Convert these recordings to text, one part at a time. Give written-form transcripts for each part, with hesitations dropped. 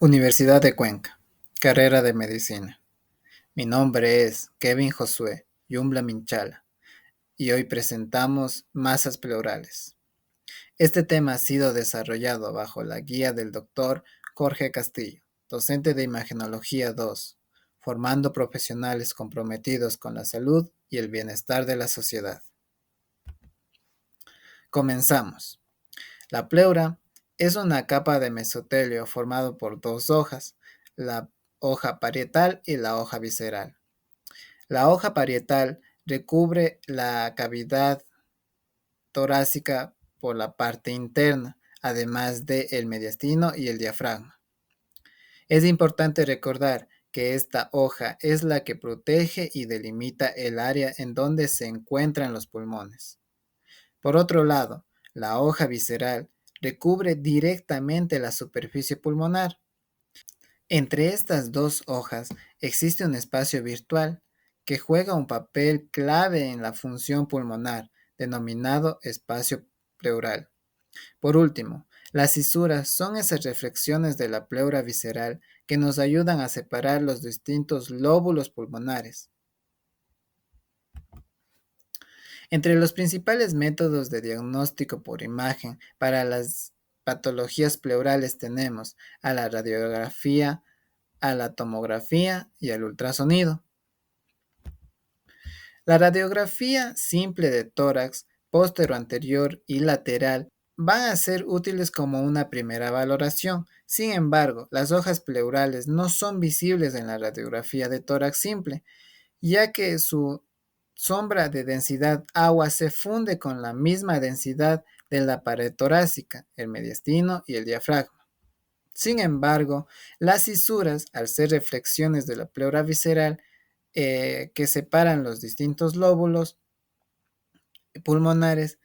Universidad de Cuenca, carrera de medicina. Mi nombre es Kevin Josué Yumbla Minchala y hoy presentamos masas pleurales. Este tema ha sido desarrollado bajo la guía del doctor Jorge Castillo, docente de Imagenología 2, formando profesionales comprometidos con la salud y el bienestar de la sociedad. Comenzamos. La pleura es una capa de mesotelio formado por dos hojas, la hoja parietal y la hoja visceral. La hoja parietal recubre la cavidad torácica por la parte interna, además del mediastino y el diafragma. Es importante recordar que esta hoja es la que protege y delimita el área en donde se encuentran los pulmones. Por otro lado, la hoja visceral recubre directamente la superficie pulmonar. Entre estas dos hojas existe un espacio virtual que juega un papel clave en la función pulmonar, denominado espacio pleural. Por último, las cisuras son esas reflexiones de la pleura visceral que nos ayudan a separar los distintos lóbulos pulmonares. Entre los principales métodos de diagnóstico por imagen para las patologías pleurales tenemos a la radiografía, a la tomografía y al ultrasonido. La radiografía simple de tórax, póstero-anterior y lateral van a ser útiles como una primera valoración. Sin embargo, las hojas pleurales no son visibles en la radiografía de tórax simple, ya que su sombra de densidad agua se funde con la misma densidad de la pared torácica, el mediastino y el diafragma. Sin embargo, las cisuras, al ser reflexiones de la pleura visceral que separan los distintos lóbulos pulmonares,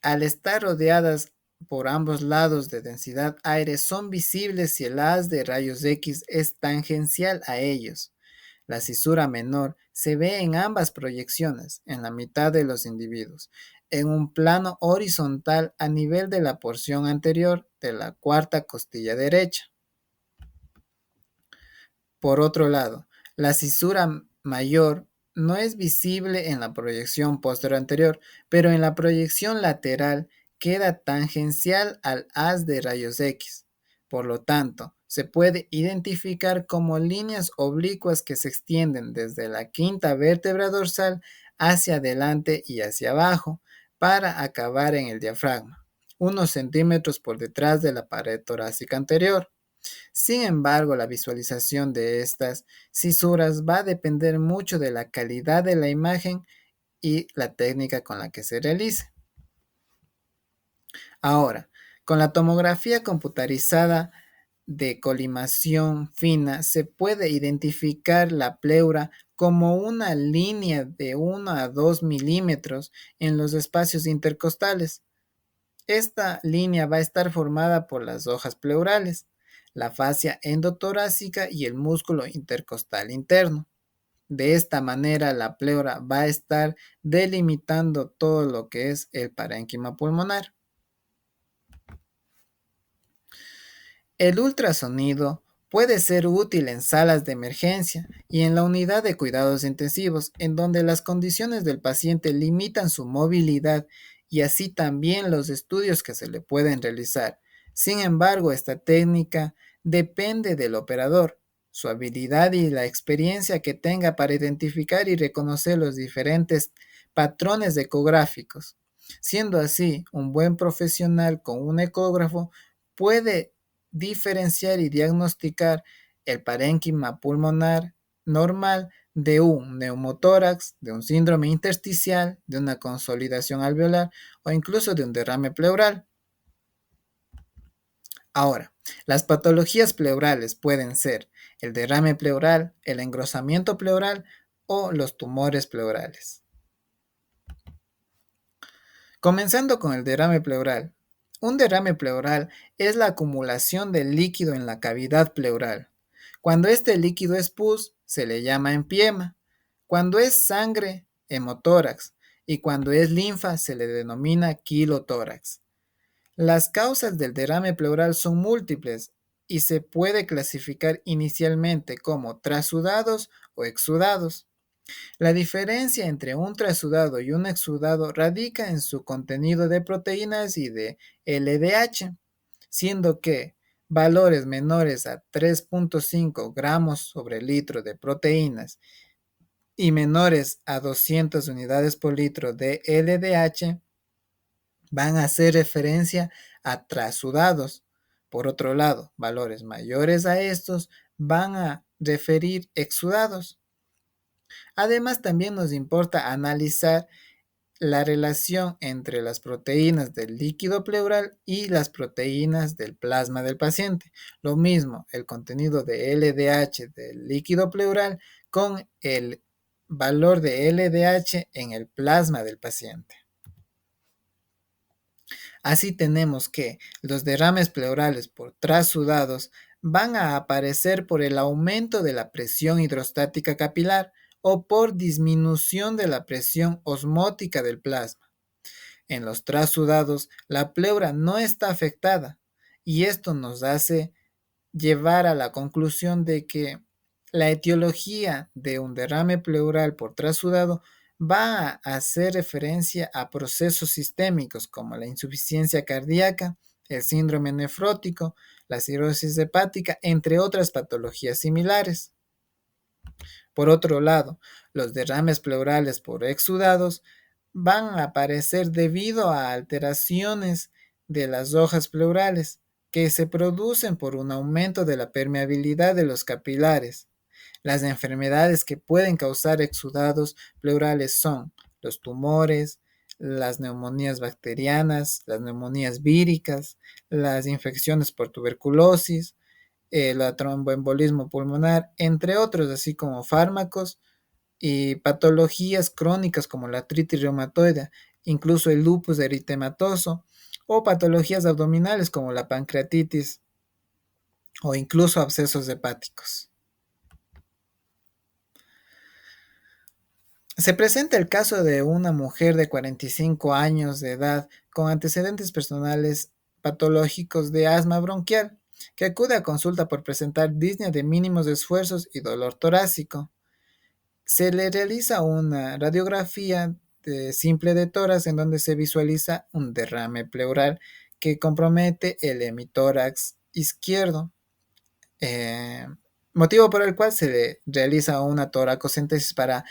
al estar rodeadas por ambos lados de densidad aire, son visibles si el haz de rayos X es tangencial a ellos. La cisura menor se ve en ambas proyecciones, en la mitad de los individuos, en un plano horizontal a nivel de la porción anterior de la cuarta costilla derecha. Por otro lado, la cisura mayor no es visible en la proyección posterior, pero en la proyección lateral queda tangencial al haz de rayos X. Por lo tanto, se puede identificar como líneas oblicuas que se extienden desde la quinta vértebra dorsal hacia adelante y hacia abajo para acabar en el diafragma, unos centímetros por detrás de la pared torácica anterior. Sin embargo, la visualización de estas cisuras va a depender mucho de la calidad de la imagen y la técnica con la que se realice. Ahora, con la tomografía computarizada de colimación fina se puede identificar la pleura como una línea de 1 a 2 milímetros en los espacios intercostales. Esta línea va a estar formada por las hojas pleurales, la fascia endotorácica y el músculo intercostal interno. De esta manera, la pleura va a estar delimitando todo lo que es el parénquima pulmonar. El ultrasonido puede ser útil en salas de emergencia y en la unidad de cuidados intensivos, en donde las condiciones del paciente limitan su movilidad y así también los estudios que se le pueden realizar. Sin embargo, esta técnica depende del operador, su habilidad y la experiencia que tenga para identificar y reconocer los diferentes patrones ecográficos. Siendo así, un buen profesional con un ecógrafo puede diferenciar y diagnosticar el parénquima pulmonar normal de un neumotórax, de un síndrome intersticial, de una consolidación alveolar o incluso de un derrame pleural. Ahora, las patologías pleurales pueden ser el derrame pleural, el engrosamiento pleural o los tumores pleurales. Comenzando con el derrame pleural. Un derrame pleural es la acumulación de líquido en la cavidad pleural. Cuando este líquido es pus, se le llama empiema. Cuando es sangre, hemotórax. Y cuando es linfa, se le denomina quilotórax. Las causas del derrame pleural son múltiples, y se puede clasificar inicialmente como trasudados o exudados. La diferencia entre un trasudado y un exudado radica en su contenido de proteínas y de LDH, siendo que valores menores a 3.5 gramos sobre litro de proteínas y menores a 200 unidades por litro de LDH van a hacer referencia a trasudados. Por otro lado, valores mayores a estos van a referir exudados. Además, también nos importa analizar la relación entre las proteínas del líquido pleural y las proteínas del plasma del paciente. Lo mismo, el contenido de LDH del líquido pleural con el valor de LDH en el plasma del paciente. Así tenemos que los derrames pleurales por trasudados van a aparecer por el aumento de la presión hidrostática capilar o por disminución de la presión osmótica del plasma. En los trasudados, la pleura no está afectada y esto nos hace llevar a la conclusión de que la etiología de un derrame pleural por trasudado va a hacer referencia a procesos sistémicos como la insuficiencia cardíaca, el síndrome nefrótico, la cirrosis hepática, entre otras patologías similares. Por otro lado, los derrames pleurales por exudados van a aparecer debido a alteraciones de las hojas pleurales que se producen por un aumento de la permeabilidad de los capilares. Las enfermedades que pueden causar exudados pleurales son los tumores, las neumonías bacterianas, las neumonías víricas, las infecciones por tuberculosis, el tromboembolismo pulmonar, entre otros, así como fármacos y patologías crónicas como la artritis reumatoide, incluso el lupus eritematoso, o patologías abdominales como la pancreatitis o incluso abscesos hepáticos. Se presenta el caso de una mujer de 45 años de edad con antecedentes personales patológicos de asma bronquial, que acude a consulta por presentar disnea de mínimos esfuerzos y dolor torácico. Se le realiza una radiografía simple de tórax en donde se visualiza un derrame pleural que compromete el hemitórax izquierdo, eh, motivo por el cual se le realiza una toracocentesis para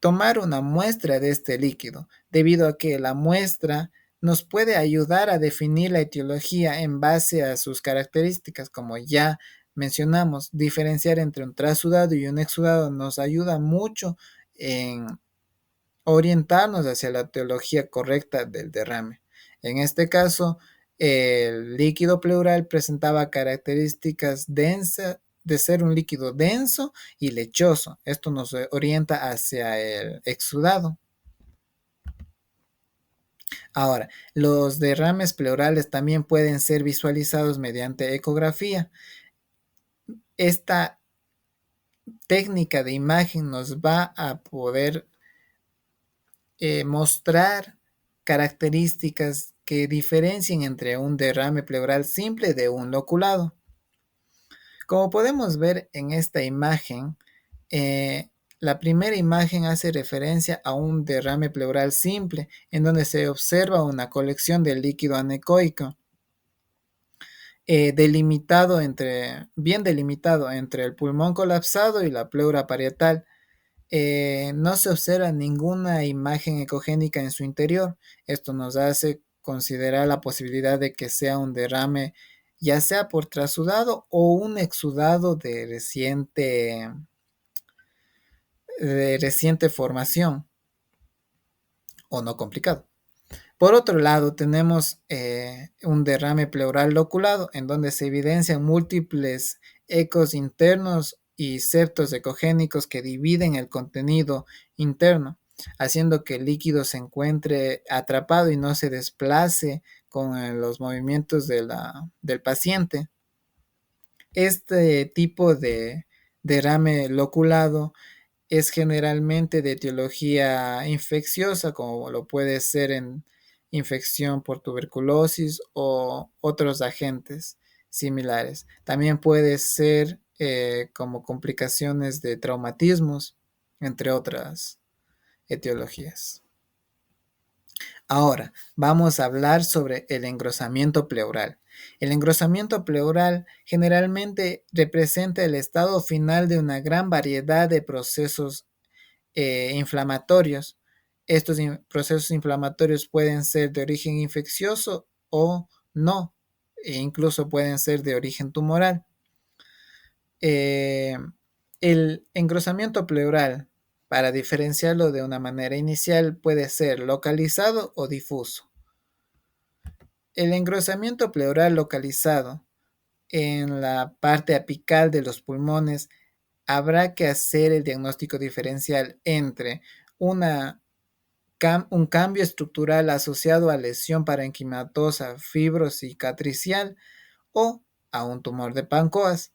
tomar una muestra de este líquido, debido a que la muestra nos puede ayudar a definir la etiología en base a sus características, como ya mencionamos. Diferenciar entre un trasudado y un exudado nos ayuda mucho en orientarnos hacia la etiología correcta del derrame. En este caso, el líquido pleural presentaba características densas de ser un líquido denso y lechoso. Esto nos orienta hacia el exudado. Ahora, los derrames pleurales también pueden ser visualizados mediante ecografía. Esta técnica de imagen nos va a poder mostrar características que diferencien entre un derrame pleural simple de un loculado. Como podemos ver en esta imagen, la primera imagen hace referencia a un derrame pleural simple, en donde se observa una colección de líquido anecoico, bien delimitado entre el pulmón colapsado y la pleura parietal. No se observa ninguna imagen ecogénica en su interior. Esto nos hace considerar la posibilidad de que sea un derrame, ya sea por trasudado o un exudado de reciente formación o no complicado. Por otro lado, tenemos un derrame pleural loculado, en donde se evidencian múltiples ecos internos y septos ecogénicos que dividen el contenido interno, haciendo que el líquido se encuentre atrapado y no se desplace con los movimientos del paciente. Este tipo de derrame loculado es generalmente de etiología infecciosa, como lo puede ser en infección por tuberculosis o otros agentes. similares. También puede ser como complicaciones de traumatismos, entre otras etiologías. Ahora, vamos a hablar sobre el engrosamiento pleural. El engrosamiento pleural generalmente representa el estado final de una gran variedad de procesos inflamatorios. Estos procesos inflamatorios pueden ser de origen infeccioso o no, e incluso pueden ser de origen tumoral. El engrosamiento pleural, para diferenciarlo de una manera inicial, puede ser localizado o difuso. El engrosamiento pleural localizado en la parte apical de los pulmones habrá que hacer el diagnóstico diferencial entre un cambio estructural asociado a lesión parenquimatosa fibrocicatricial o a un tumor de Pancoas.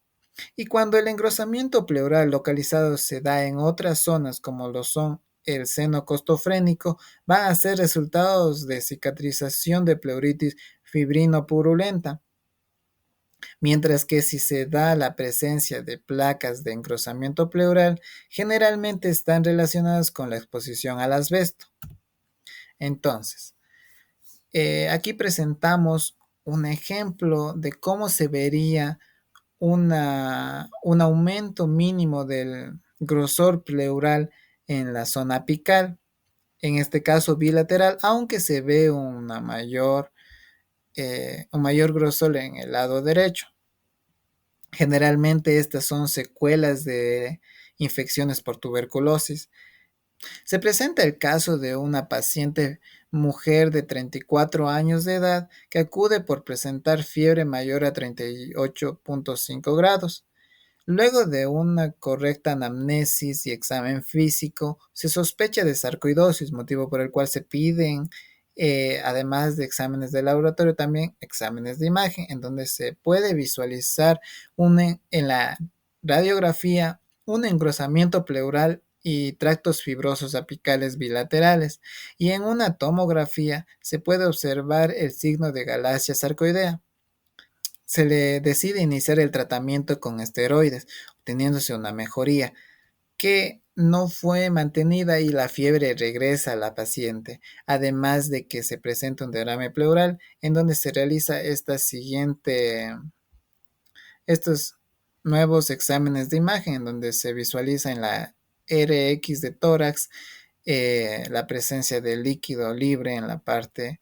Y cuando el engrosamiento pleural localizado se da en otras zonas como lo son el seno costofrénico, van a ser resultados de cicatrización de pleuritis fibrino-purulenta. Mientras que si se da la presencia de placas de engrosamiento pleural, generalmente están relacionadas con la exposición al asbesto. Entonces, aquí presentamos un ejemplo de cómo se vería un aumento mínimo del grosor pleural en la zona apical, en este caso bilateral, aunque se ve un mayor grosor en el lado derecho. Generalmente estas son secuelas de infecciones por tuberculosis. Se presenta el caso de una paciente mujer de 34 años de edad que acude por presentar fiebre mayor a 38.5 grados. Luego de una correcta anamnesis y examen físico, se sospecha de sarcoidosis, motivo por el cual se piden, además de exámenes de laboratorio, también exámenes de imagen, en donde se puede visualizar en la radiografía un engrosamiento pleural y tractos fibrosos apicales bilaterales, y en una tomografía se puede observar el signo de galaxia sarcoidea. Se le decide iniciar el tratamiento con esteroides, obteniéndose una mejoría que no fue mantenida y la fiebre regresa a la paciente, además de que se presenta un derrame pleural en donde se realiza estos nuevos exámenes de imagen, en donde se visualiza en la RX de tórax la presencia de líquido libre en la parte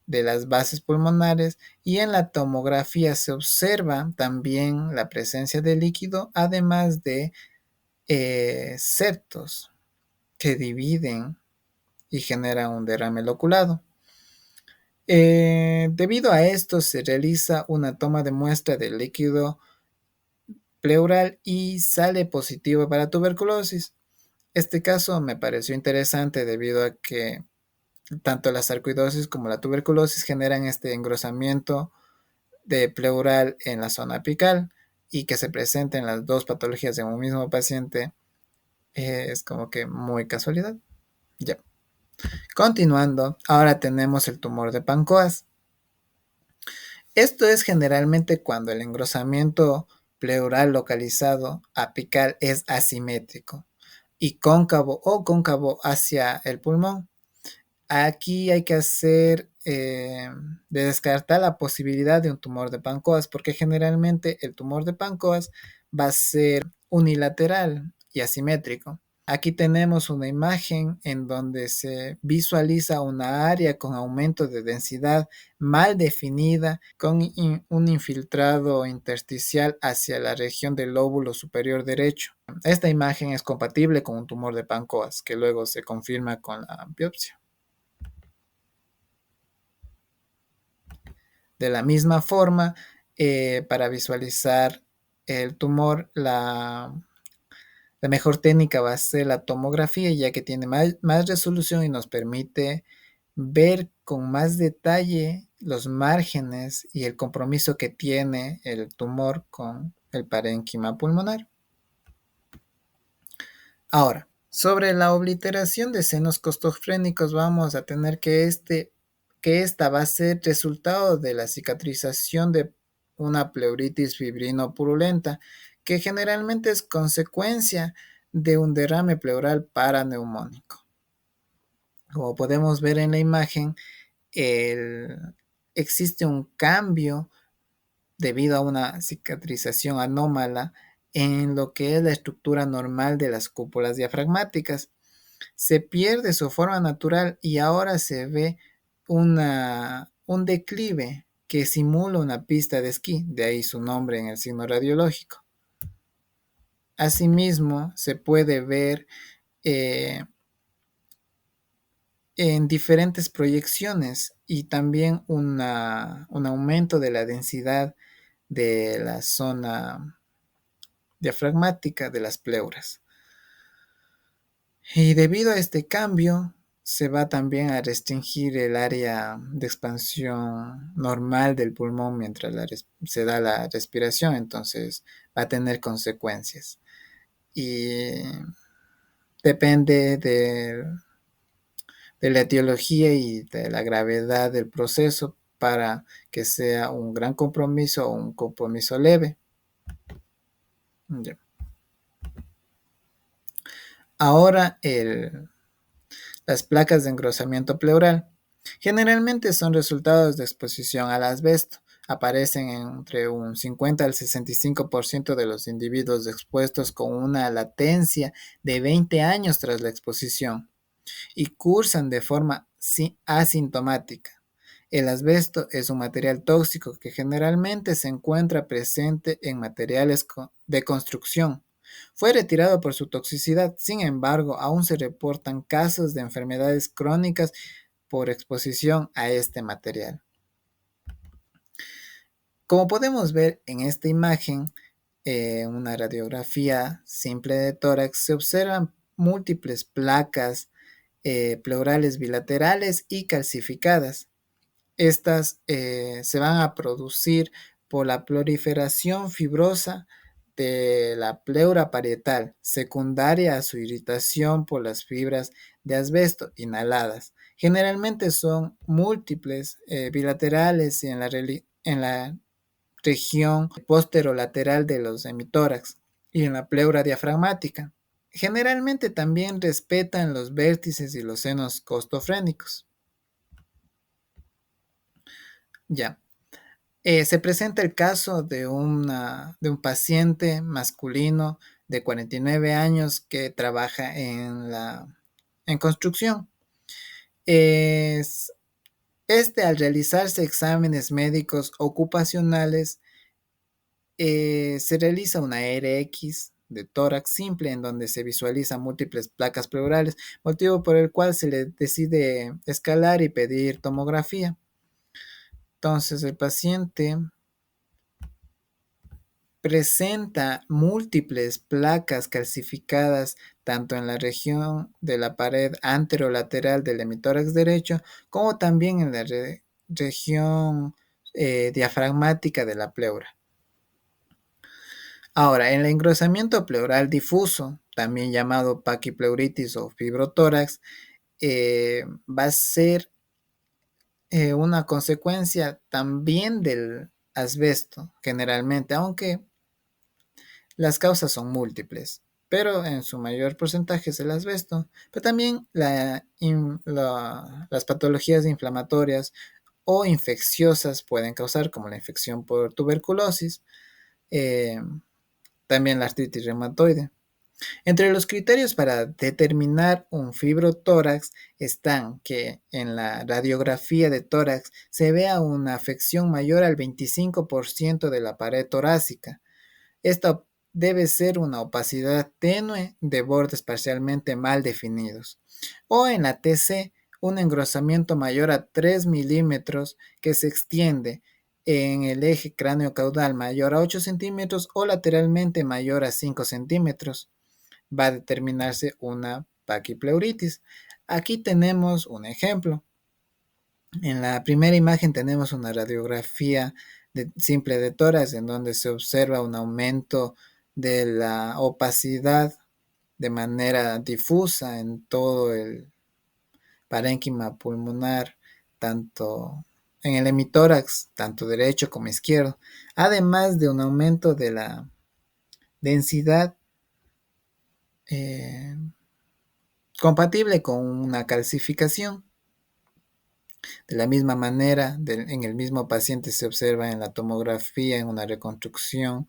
de las bases pulmonares, y en la tomografía se observa también la presencia de líquido, además de septos que dividen y generan un derrame loculado. Debido a esto se realiza una toma de muestra de líquido pleural y sale positivo para tuberculosis. Este caso me pareció interesante debido a que tanto la sarcoidosis como la tuberculosis generan este engrosamiento de pleural en la zona apical, y que se presenten las dos patologías en un mismo paciente es como que muy casualidad. Ya. Continuando, ahora tenemos el tumor de Pancoas. Esto es generalmente cuando el engrosamiento pleural localizado apical es asimétrico y cóncavo hacia el pulmón. Aquí hay que de descartar la posibilidad de un tumor de Pancoas, porque generalmente el tumor de Pancoas va a ser unilateral y asimétrico. Aquí tenemos una imagen en donde se visualiza una área con aumento de densidad mal definida, con un infiltrado intersticial hacia la región del lóbulo superior derecho. Esta imagen es compatible con un tumor de Pancoas, que luego se confirma con la biopsia. De la misma forma, para visualizar el tumor, la mejor técnica va a ser la tomografía, ya que tiene más resolución y nos permite ver con más detalle los márgenes y el compromiso que tiene el tumor con el parénquima pulmonar. Ahora, sobre la obliteración de senos costofrénicos, vamos a tener que esta va a ser resultado de la cicatrización de una pleuritis fibrino-purulenta, que generalmente es consecuencia de un derrame pleural paraneumónico. Como podemos ver en la imagen, existe un cambio debido a una cicatrización anómala en lo que es la estructura normal de las cúpulas diafragmáticas. Se pierde su forma natural y ahora se ve un declive que simula una pista de esquí, de ahí su nombre en el signo radiológico. Asimismo, se puede ver eh, en diferentes proyecciones y también un aumento de la densidad de la zona diafragmática de las pleuras. Y debido a este cambio, se va también a restringir el área de expansión normal del pulmón mientras se da la respiración, entonces va a tener consecuencias. Y depende de la etiología y de la gravedad del proceso para que sea un gran compromiso o un compromiso leve. Ya. Ahora las placas de engrosamiento pleural generalmente son resultados de exposición al asbesto. Aparecen entre un 50 al 65% de los individuos expuestos con una latencia de 20 años tras la exposición y cursan de forma asintomática. El asbesto es un material tóxico que generalmente se encuentra presente en materiales de construcción. Fue retirado por su toxicidad, sin embargo, aún se reportan casos de enfermedades crónicas por exposición a este material. Como podemos ver en esta imagen, una radiografía simple de tórax, se observan múltiples placas pleurales bilaterales y calcificadas. Estas se van a producir por la proliferación fibrosa de la pleura parietal, secundaria a su irritación por las fibras de asbesto inhaladas. Generalmente son múltiples, bilaterales y en la región posterolateral de los hemitórax y en la pleura diafragmática. Generalmente también respetan los vértices y los senos costofrénicos. Ya. Se presenta el caso de un paciente masculino de 49 años que trabaja en construcción. Al realizarse exámenes médicos ocupacionales, se realiza una RX de tórax simple en donde se visualizan múltiples placas pleurales, motivo por el cual se le decide escalar y pedir tomografía. Entonces el paciente presenta múltiples placas calcificadas tanto en la región de la pared anterolateral del hemitórax derecho como también en la región diafragmática de la pleura. Ahora, en el engrosamiento pleural difuso, también llamado paquipleuritis o fibrotórax, va a ser una consecuencia también del asbesto, generalmente, aunque las causas son múltiples, pero en su mayor porcentaje es el asbesto, pero también las patologías inflamatorias o infecciosas pueden causar, como la infección por tuberculosis, eh, también la artritis reumatoide. Entre los criterios para determinar un fibrotórax están que en la radiografía de tórax se vea una afección mayor al 25% de la pared torácica. Esta debe ser una opacidad tenue de bordes parcialmente mal definidos. O en la TC, un engrosamiento mayor a 3 milímetros que se extiende en el eje cráneo-caudal mayor a 8 centímetros o lateralmente mayor a 5 centímetros. Va a determinarse una paquipleuritis. Aquí tenemos un ejemplo. En la primera imagen tenemos una radiografía simple de tórax en donde se observa un aumento de la opacidad de manera difusa en todo el parénquima pulmonar, tanto en el hemitórax, tanto derecho como izquierdo, además de un aumento de la densidad eh, compatible con una calcificación. De la misma manera, en el mismo paciente se observa en la tomografía, en una reconstrucción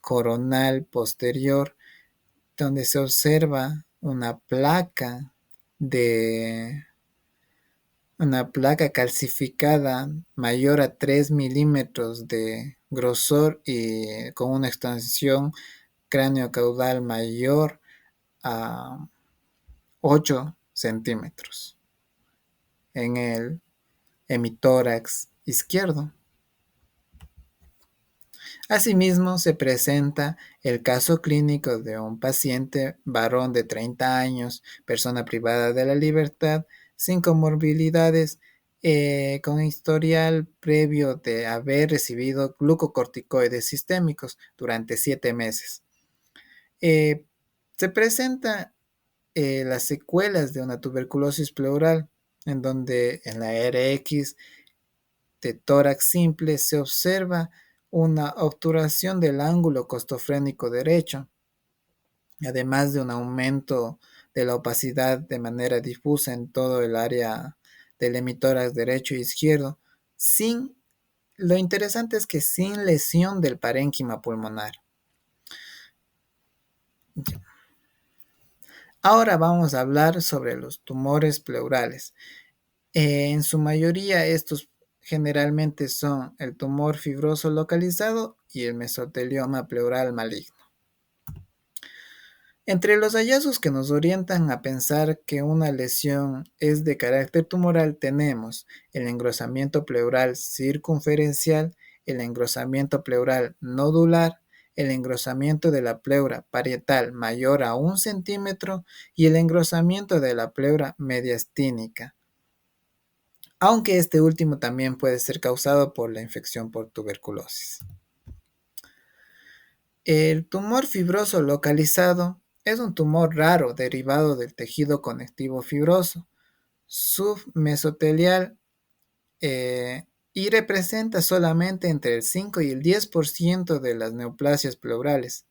coronal posterior, donde se observa de una placa calcificada mayor a 3 milímetros de grosor y con una extensión cráneo-caudal mayor a 8 centímetros en el hemitórax izquierdo. Asimismo, se presenta el caso clínico de un paciente varón de 30 años, persona privada de la libertad, sin comorbilidades, con historial previo de haber recibido glucocorticoides sistémicos durante 7 meses. Se presenta las secuelas de una tuberculosis pleural, en donde en la RX de tórax simple se observa una obturación del ángulo costofrénico derecho, además de un aumento de la opacidad de manera difusa en todo el área del hemitórax derecho e izquierdo, lo interesante es que sin lesión del parénquima pulmonar. Ahora vamos a hablar sobre los tumores pleurales. En su mayoría estos generalmente son el tumor fibroso localizado y el mesotelioma pleural maligno. Entre los hallazgos que nos orientan a pensar que una lesión es de carácter tumoral tenemos el engrosamiento pleural circunferencial, el engrosamiento pleural nodular, el engrosamiento de la pleura parietal mayor a 1 centímetro y el engrosamiento de la pleura mediastínica, aunque este último también puede ser causado por la infección por tuberculosis. El tumor fibroso localizado es un tumor raro derivado del tejido conectivo fibroso, submesotelial, y representa solamente entre el 5 y el 10% de las neoplasias pleurales.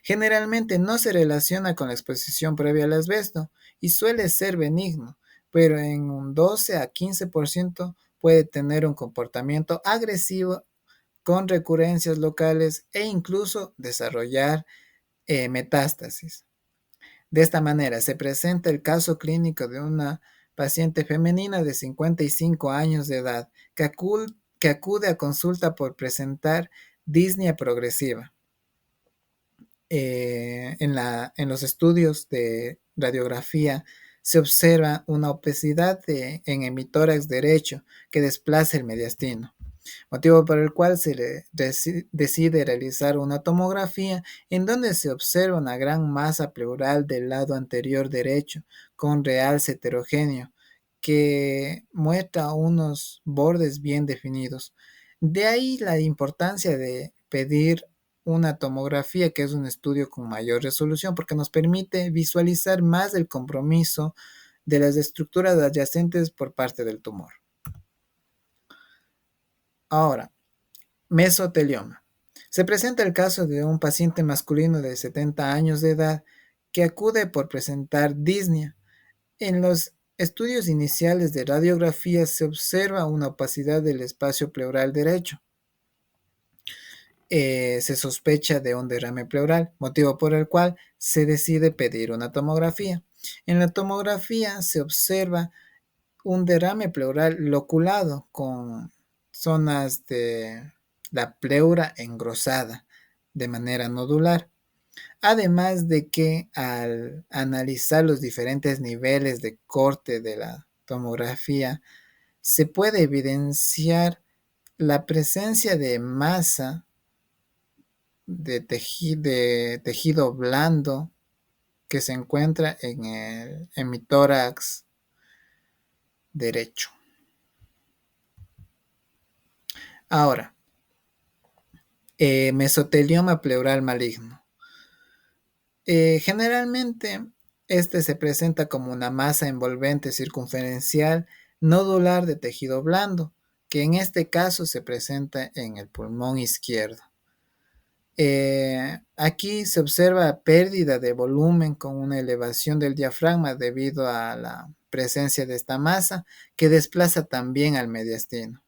Generalmente no se relaciona con la exposición previa al asbesto y suele ser benigno, pero en un 12 a 15% puede tener un comportamiento agresivo con recurrencias locales e incluso desarrollar metástasis. De esta manera se presenta el caso clínico de una paciente femenina de 55 años de edad que acude a consulta por presentar disnea progresiva. En los estudios de radiografía se observa una obesidad en hemitórax derecho que desplaza el mediastino, motivo por el cual se decide realizar una tomografía en donde se observa una gran masa pleural del lado anterior derecho con realce heterogéneo que muestra unos bordes bien definidos. De ahí la importancia de pedir una tomografía, que es un estudio con mayor resolución, porque nos permite visualizar más el compromiso de las estructuras adyacentes por parte del tumor. Ahora, mesotelioma. Se presenta el caso de un paciente masculino de 70 años de edad que acude por presentar disnea. En los estudios iniciales de radiografía se observa una opacidad del espacio pleural derecho. Se sospecha de un derrame pleural, motivo por el cual se decide pedir una tomografía. En la tomografía se observa un derrame pleural loculado con zonas de la pleura engrosada de manera nodular. Además de que al analizar los diferentes niveles de corte de la tomografía, se puede evidenciar la presencia de masa de tejido blando que se encuentra en el hemitórax derecho. Ahora, mesotelioma pleural maligno. Generalmente, este se presenta como una masa envolvente circunferencial nodular de tejido blando, que en este caso se presenta en el pulmón izquierdo. Aquí se observa pérdida de volumen con una elevación del diafragma debido a la presencia de esta masa que desplaza también al mediastino.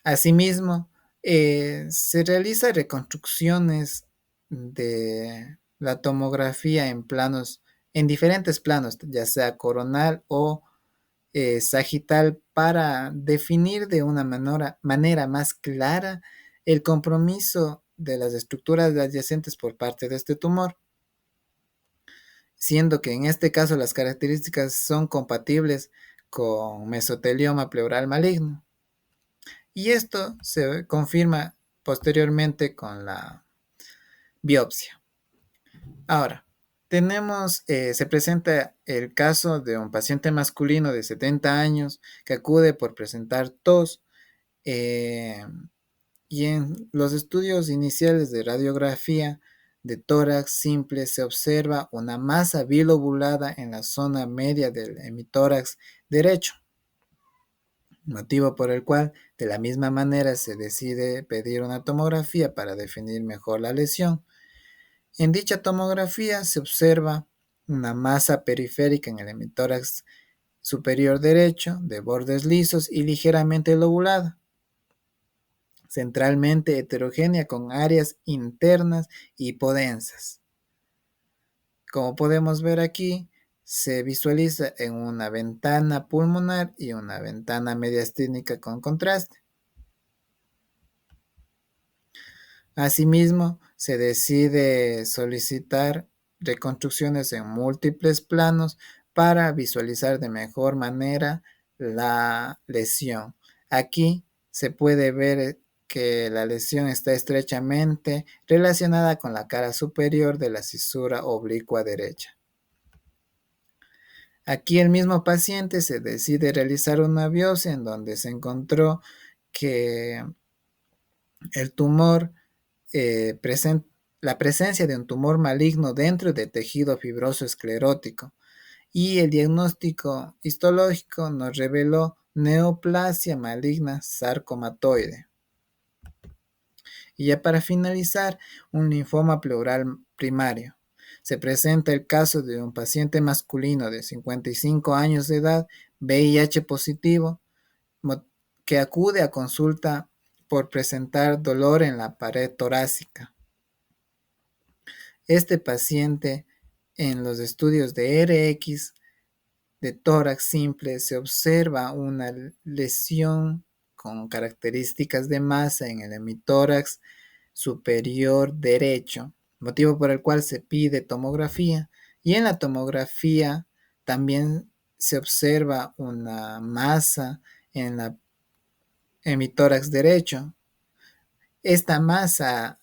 Asimismo, se realiza reconstrucciones de la tomografía en diferentes planos, ya sea coronal o sagital, para definir de una manera más clara el compromiso de las estructuras adyacentes por parte de este tumor, siendo que en este caso las características son compatibles con mesotelioma pleural maligno. Y esto se confirma posteriormente con la biopsia. Ahora, se presenta el caso de un paciente masculino de 70 años que acude por presentar tos, y en los estudios iniciales de radiografía de tórax simple se observa una masa bilobulada en la zona media del hemitórax derecho, motivo por el cual de la misma manera se decide pedir una tomografía para definir mejor la lesión. En dicha tomografía se observa una masa periférica en el hemitórax superior derecho de bordes lisos y ligeramente lobulada, centralmente heterogénea con áreas internas hipodensas. Como podemos ver aquí, se visualiza en una ventana pulmonar y una ventana mediastínica con contraste. Asimismo, se decide solicitar reconstrucciones en múltiples planos para visualizar de mejor manera la lesión. Aquí se puede ver que la lesión está estrechamente relacionada con la cara superior de la cisura oblicua derecha. Aquí el mismo paciente se decide realizar una biopsia en donde se encontró que el tumor la presencia de un tumor maligno dentro del tejido fibroso esclerótico, y el diagnóstico histológico nos reveló neoplasia maligna sarcomatoide. Y ya para finalizar, un linfoma pleural primario. Se presenta el caso de un paciente masculino de 55 años de edad, VIH positivo, que acude a consulta por presentar dolor en la pared torácica. Este paciente, en los estudios de RX de tórax simple, se observa una lesión con características de masa en el hemitórax superior derecho, motivo por el cual se pide tomografía, y en la tomografía también se observa una masa en el hemitórax derecho. Esta masa,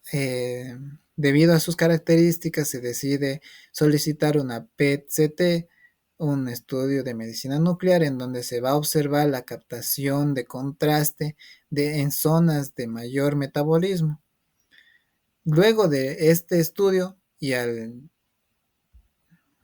debido a sus características, se decide solicitar una PET-CT, un estudio de medicina nuclear, en donde se va a observar la captación de contraste en zonas de mayor metabolismo. Luego de este estudio, y al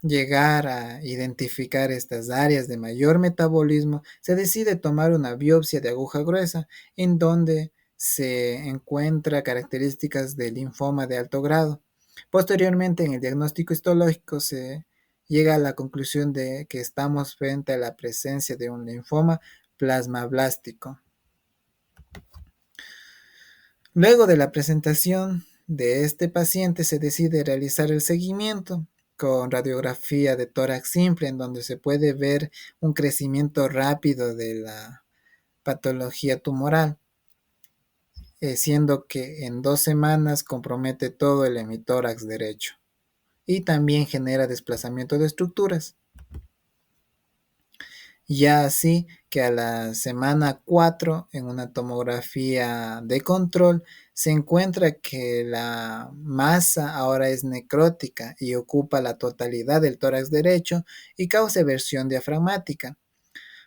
llegar a identificar estas áreas de mayor metabolismo, se decide tomar una biopsia de aguja gruesa, en donde se encuentra características de linfoma de alto grado. Posteriormente, en el diagnóstico histológico se llega a la conclusión de que estamos frente a la presencia de un linfoma plasmablástico. Luego de la presentación de este paciente, se decide realizar el seguimiento con radiografía de tórax simple, en donde se puede ver un crecimiento rápido de la patología tumoral, siendo que en 2 semanas compromete todo el hemitórax derecho y también genera desplazamiento de estructuras. Ya así que a la semana 4, en una tomografía de control, se encuentra que la masa ahora es necrótica y ocupa la totalidad del tórax derecho y causa eversión diafragmática,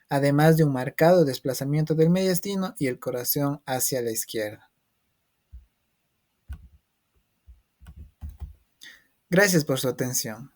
además de un marcado desplazamiento del mediastino y el corazón hacia la izquierda. Gracias por su atención.